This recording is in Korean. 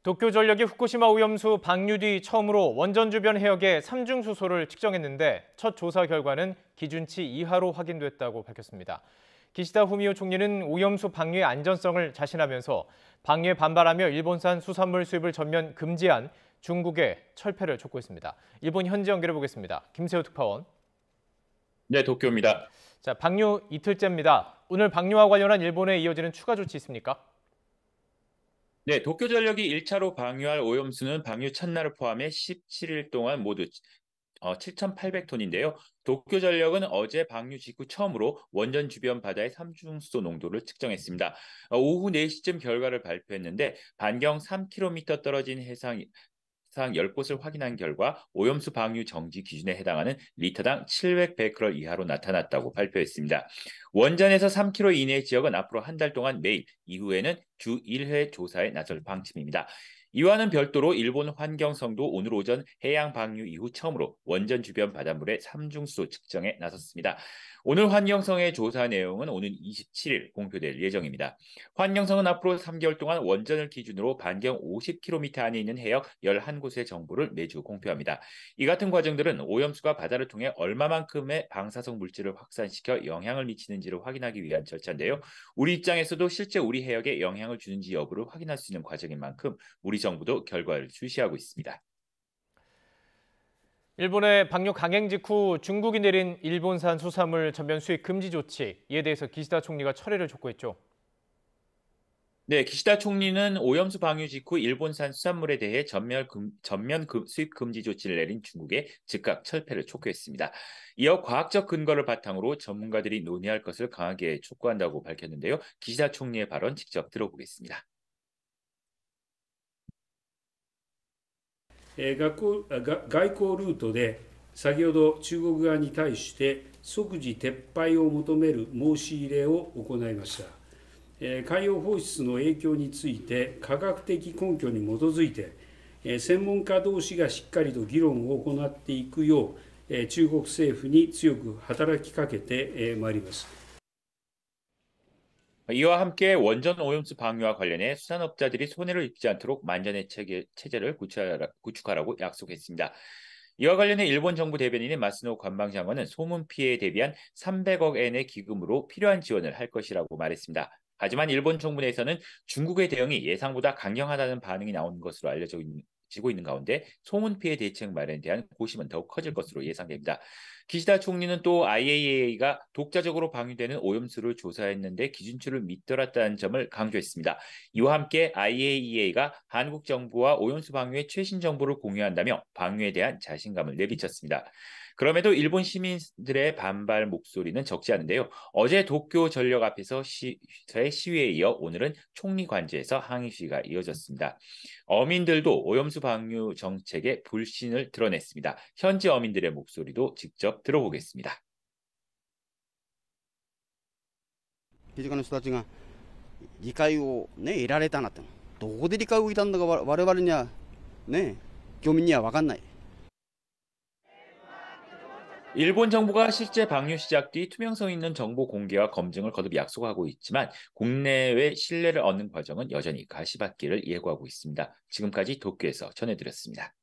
도쿄전력이 후쿠시마 오염수 방류 뒤 처음으로 원전 주변 해역의 삼중수소를 측정했는데 첫 조사 결과는 기준치 이하로 확인됐다고 밝혔습니다. 기시다 후미오 총리는 오염수 방류의 안전성을 자신하면서 방류에 반발하며 일본산 수산물 수입을 전면 금지한 중국의 철폐를 촉구했습니다. 일본 현지 연결해 보겠습니다. 김세호 특파원. 네, 도쿄입니다. 자, 방류 이틀째입니다. 오늘 방류와 관련한 일본에 이어지는 추가 조치 있습니까? 네, 도쿄전력이 1차로 방류할 오염수는 방류 첫날을 포함해 17일 동안 모두 7,800톤인데요. 도쿄전력은 어제 방류 직후 처음으로 원전 주변 바다의 삼중수소 농도를 측정했습니다. 오후 4시쯤 결과를 발표했는데 반경 3km 떨어진 해상 10곳을 확인한 결과 오염수 방류 정지 기준에 해당하는 리터당 700베크럴 이하로 나타났다고 발표했습니다. 원전에서 3km 이내 지역은 앞으로 한 달 동안 매일, 이후에는 주 1회 조사에 나설 방침입니다. 이와는 별도로 일본 환경성도 오늘 오전 해양 방류 이후 처음으로 원전 주변 바닷물의 삼중수소 측정에 나섰습니다. 오늘 환경성의 조사 내용은 오는 27일 공표될 예정입니다. 환경성은 앞으로 3개월 동안 원전을 기준으로 반경 50km 안에 있는 해역 11곳의 정보를 매주 공표합니다. 이 같은 과정들은 오염수가 바다를 통해 얼마만큼의 방사성 물질을 확산시켜 영향을 미치는지를 확인하기 위한 절차인데요. 우리 입장에서도 실제 우리 해역에 영향을 주는지 여부를 확인할 수 있는 과정인 만큼 우리 정부도 결과를 주시하고 있습니다. 일본의 방류 강행 직후 중국이 내린 일본산 수산물 전면 수입 금지 조치, 이에 대해서 기시다 총리가 철회를 촉구했죠. 네, 기시다 총리는 오염수 방류 직후 일본산 수산물에 대해 전면 수입 금지 조치를 내린 중국에 즉각 철폐를 촉구했습니다. 이어 과학적 근거를 바탕으로 전문가들이 논의할 것을 강하게 촉구한다고 밝혔는데요. 기시다 총리의 발언 직접 들어보겠습니다. 外交ルートで先ほど中国側に対して即時撤廃を求める申し入れを行いました。海洋放出の影響について科学的根拠に基づいて専門家同士がしっかりと議論を行っていくよう中国政府に強く働きかけてまいります。 이와 함께 원전 오염수 방류와 관련해 수산업자들이 손해를 입지 않도록 만전의 체제를 구축하라고 약속했습니다. 이와 관련해 일본 정부 대변인인 마스노 관방장관은 소문 피해에 대비한 300억 엔의 기금으로 필요한 지원을 할 것이라고 말했습니다. 하지만 일본 정부 내에서는 중국의 대응이 예상보다 강경하다는 반응이 나오는 것으로 지고 있는 가운데 소문 피해 대책 마련에 대한 고심은 더욱 커질 것으로 예상됩니다. 기시다 총리는 또 IAEA가 독자적으로 방류되는 오염수를 조사했는데 기준치를 밑돌았다는 점을 강조했습니다. 이와 함께 IAEA가 한국 정부와 오염수 방류의 최신 정보를 공유한다며 방류에 대한 자신감을 내비쳤습니다. 그럼에도 일본 시민들의 반발 목소리는 적지 않은데요. 어제 도쿄 전력 앞에서의 시위에 이어 오늘은 총리 관저에서 항의 시위가 이어졌습니다. 어민들도 오염수 방류 정책에 불신을 드러냈습니다. 현지 어민들의 목소리도 직접 들어보겠습니다. 政治家の人たちが理解を得られたなと。どこで理解を得たんだか我々にはね、漁民には分かんない。 일본 정부가 실제 방류 시작 뒤 투명성 있는 정보 공개와 검증을 거듭 약속하고 있지만 국내외 신뢰를 얻는 과정은 여전히 가시밭길을 예고하고 있습니다. 지금까지 도쿄에서 전해드렸습니다.